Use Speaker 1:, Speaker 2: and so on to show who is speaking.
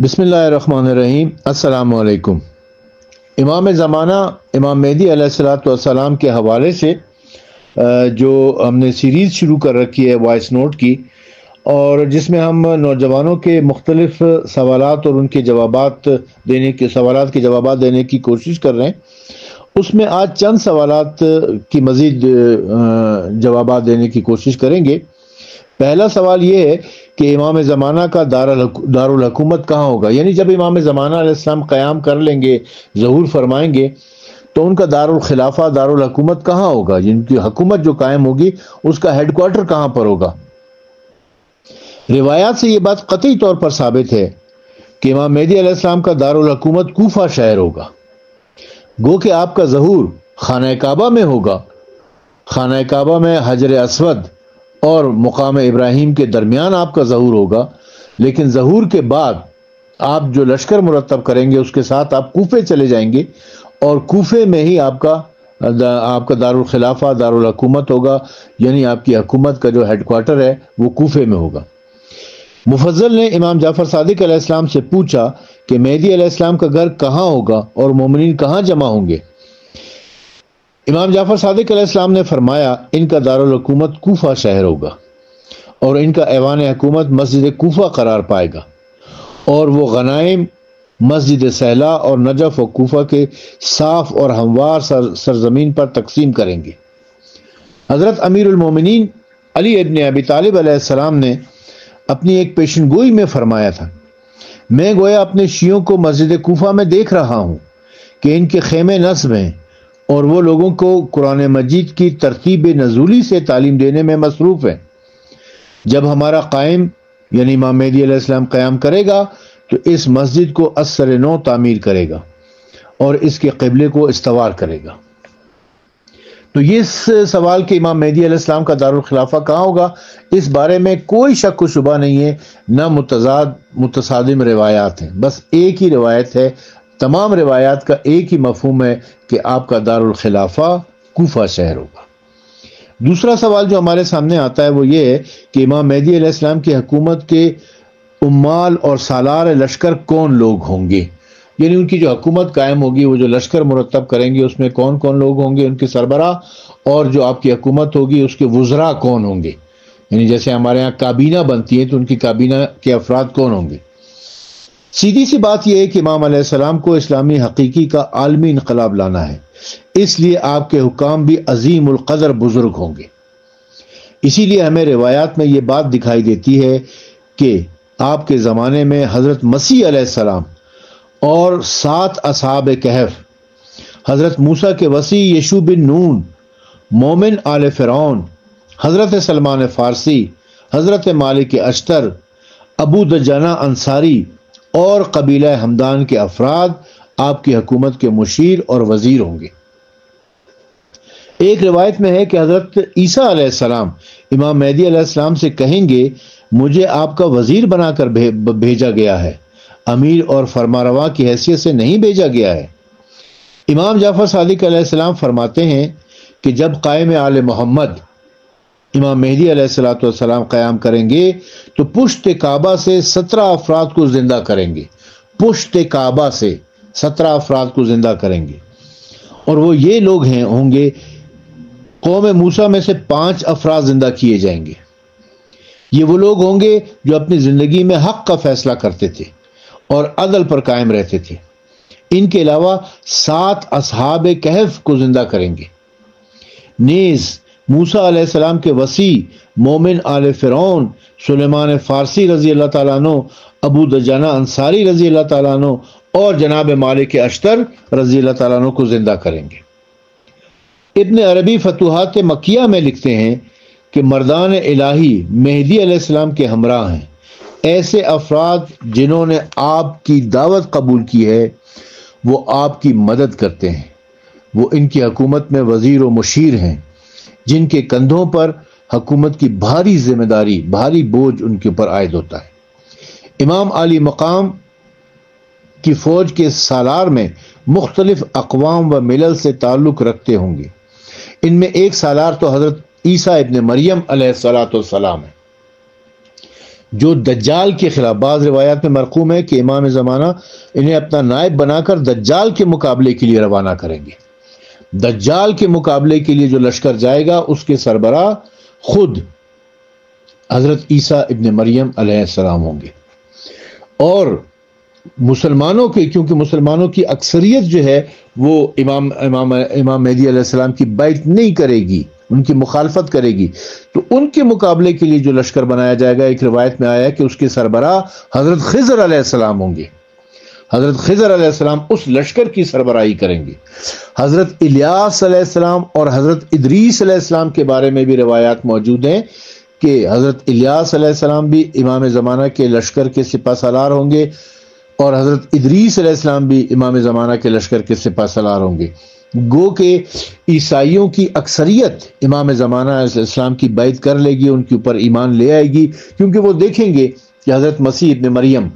Speaker 1: بسم اللہ الرحمن الرحیم۔ السلام علیکم۔ امام زمانہ امام مہدی علیہ الصلوۃ والسلام کے حوالے سے جو ہم نے سیریز شروع کر رکھی ہے وائس نوٹ کی، اور جس میں ہم نوجوانوں کے مختلف سوالات اور ان کے جوابات کے جوابات دینے کی کوشش کر رہے ہیں، اس میں آج چند سوالات کی مزید جوابات دینے کی کوشش کریں گے۔ پہلا سوال یہ ہے کہ امام زمانہ کا دارالحکومت کہاں ہوگا، یعنی جب امام زمانہ علیہ السلام قیام کر لیں گے، ظہور فرمائیں گے، تو ان کا دارالخلافہ دارالحکومت کہاں ہوگا، جن کی حکومت جو قائم ہوگی اس کا ہیڈ کوارٹر کہاں پر ہوگا۔ روایات سے یہ بات قطعی طور پر ثابت ہے کہ امام مہدی علیہ السلام کا دارالحکومت کوفہ شہر ہوگا، گو کہ آپ کا ظہور خانہ کعبہ میں ہوگا۔ خانہ کعبہ میں حجر اسود اور مقام ابراہیم کے درمیان آپ کا ظہور ہوگا، لیکن ظہور کے بعد آپ جو لشکر مرتب کریں گے اس کے ساتھ آپ کوفے چلے جائیں گے، اور کوفے میں ہی آپ کا دارالخلافہ دارالحکومت ہوگا، یعنی آپ کی حکومت کا جو ہیڈ کوارٹر ہے وہ کوفے میں ہوگا۔ مفضل نے امام جعفر صادق علیہ السلام سے پوچھا کہ مہدی علیہ السلام کا گھر کہاں ہوگا اور مومنین کہاں جمع ہوں گے۔ امام جعفر صادق علیہ السلام نے فرمایا ان کا دارالحکومت کوفہ شہر ہوگا، اور ان کا ایوان حکومت مسجد کوفہ قرار پائے گا، اور وہ غنائم مسجد سہلا اور نجف و کوفہ کے صاف اور ہموار سرزمین پر تقسیم کریں گے۔ حضرت امیر المومنین علی ابن ابی طالب علیہ السلام نے اپنی ایک پیشن گوئی میں فرمایا تھا، میں گویا اپنے شیعوں کو مسجد کوفہ میں دیکھ رہا ہوں کہ ان کے خیمے نصب ہیں، اور وہ لوگوں کو قرآن مجید کی ترتیب نزولی سے تعلیم دینے میں مصروف ہیں۔ جب ہمارا قائم یعنی امام مہدی علیہ السلام قیام کرے گا تو اس مسجد کو ازسر نو تعمیر کرے گا اور اس کے قبلے کو استوار کرے گا۔ تو یہ سوال کہ امام مہدی علیہ السلام کا دارالخلافہ کہاں ہوگا، اس بارے میں کوئی شک و شبہ نہیں ہے، نہ متصادم روایات ہیں، بس ایک ہی روایت ہے۔ تمام روایات کا ایک ہی مفہوم ہے کہ آپ کا دارالخلافہ کوفہ شہر ہوگا۔ دوسرا سوال جو ہمارے سامنے آتا ہے وہ یہ ہے کہ امام مہدی علیہ السلام کی حکومت کے عمال اور سالار لشکر کون لوگ ہوں گے، یعنی ان کی جو حکومت قائم ہوگی، وہ جو لشکر مرتب کریں گے اس میں کون کون لوگ ہوں گے، ان کے سربراہ، اور جو آپ کی حکومت ہوگی اس کے وزراء کون ہوں گے، یعنی جیسے ہمارے ہاں کابینہ بنتی ہے تو ان کی کابینہ کے افراد کون ہوں گے۔ سیدھی سی بات یہ ہے کہ امام علیہ السلام کو اسلامی حقیقی کا عالمی انقلاب لانا ہے، اس لیے آپ کے حکام بھی عظیم القدر بزرگ ہوں گے۔ اسی لیے ہمیں روایات میں یہ بات دکھائی دیتی ہے کہ آپ کے زمانے میں حضرت مسیح علیہ السلام اور 7 اصحاب کہف، حضرت موسیٰ کے وصی یشوع بن نون، مومن آل فرعون، حضرت سلمان فارسی، حضرت مالک اشتر، ابو دجانہ انصاری اور قبیلہ ہمدان کے افراد آپ کی حکومت کے مشیر اور وزیر ہوں گے۔ ایک روایت میں ہے کہ حضرت عیسیٰ علیہ السلام امام مہدی علیہ السلام سے کہیں گے مجھے آپ کا وزیر بنا کر بھیجا گیا ہے، امیر اور فرمانروا کی حیثیت سے نہیں بھیجا گیا ہے۔ امام جعفر صادق علیہ السلام فرماتے ہیں کہ جب قائم آل محمد امام مہدی علیہ السلام قیام کریں گے تو پشت کعبہ سے 17 افراد کو زندہ کریں گے، پشت کعبہ سے 17 افراد کو زندہ کریں گے، اور وہ یہ لوگ ہوں گے، قوم موسیٰ میں سے 5 افراد زندہ کیے جائیں گے۔ یہ وہ لوگ ہوں گے جو اپنی زندگی میں حق کا فیصلہ کرتے تھے اور عدل پر قائم رہتے تھے۔ ان کے علاوہ 7 اصحاب کہف کو زندہ کریں گے۔ نیز موسیٰ علیہ السلام کے وصی مومن آل فرعون، سلیمان فارسی رضی اللہ تعالیٰ عنہ، ابو دجانہ انصاری رضی اللہ تعالیٰ عنہ اور جناب مالک اشتر رضی اللہ تعالیٰ عنہ کو زندہ کریں گے۔ ابن عربی فتوحات مکیہ میں لکھتے ہیں کہ مردان الہی مہدی علیہ السلام کے ہمراہ ہیں، ایسے افراد جنہوں نے آپ کی دعوت قبول کی ہے وہ آپ کی مدد کرتے ہیں، وہ ان کی حکومت میں وزیر و مشیر ہیں، جن کے کندھوں پر حکومت کی بھاری ذمہ داری، بھاری بوجھ ان کے اوپر عائد ہوتا ہے۔ امام علی مقام کی فوج کے سالار میں مختلف اقوام و ملل سے تعلق رکھتے ہوں گے، ان میں ایک سالار تو حضرت عیسیٰ ابن مریم علیہ السلام ہے۔ جو دجال کے خلاف، بعض روایات میں مرقوم ہے کہ امام زمانہ انہیں اپنا نائب بنا کر دجال کے مقابلے کے لیے روانہ کریں گے۔ دجال کے مقابلے کے لیے جو لشکر جائے گا اس کے سربراہ خود حضرت عیسیٰ ابن مریم علیہ السلام ہوں گے۔ اور مسلمانوں کے، کیونکہ مسلمانوں کی اکثریت جو ہے وہ امام مہدی علیہ السلام کی بیعت نہیں کرے گی، ان کی مخالفت کرے گی، تو ان کے مقابلے کے لیے جو لشکر بنایا جائے گا، ایک روایت میں آیا ہے کہ اس کے سربراہ حضرت خضر علیہ السلام ہوں گے۔ حضرت خضر علیہ السلام اس لشکر کی سربراہی کریں گے۔ حضرت الیاس علیہ السلام اور حضرت ادریس علیہ السلام کے بارے میں بھی روایات موجود ہیں کہ حضرت الیاس علیہ السلام بھی امام زمانہ کے لشکر کے سپہ سالار ہوں گے، اور حضرت ادریس علیہ السلام بھی امام زمانہ کے لشکر کے سپہ سالار ہوں گے۔ گو کہ عیسائیوں کی اکثریت امام زمانہ علیہ السلام کی بیعت کر لے گی، ان کے اوپر ایمان لے آئے گی، کیونکہ وہ دیکھیں گے کہ حضرت مسیح ابن مریم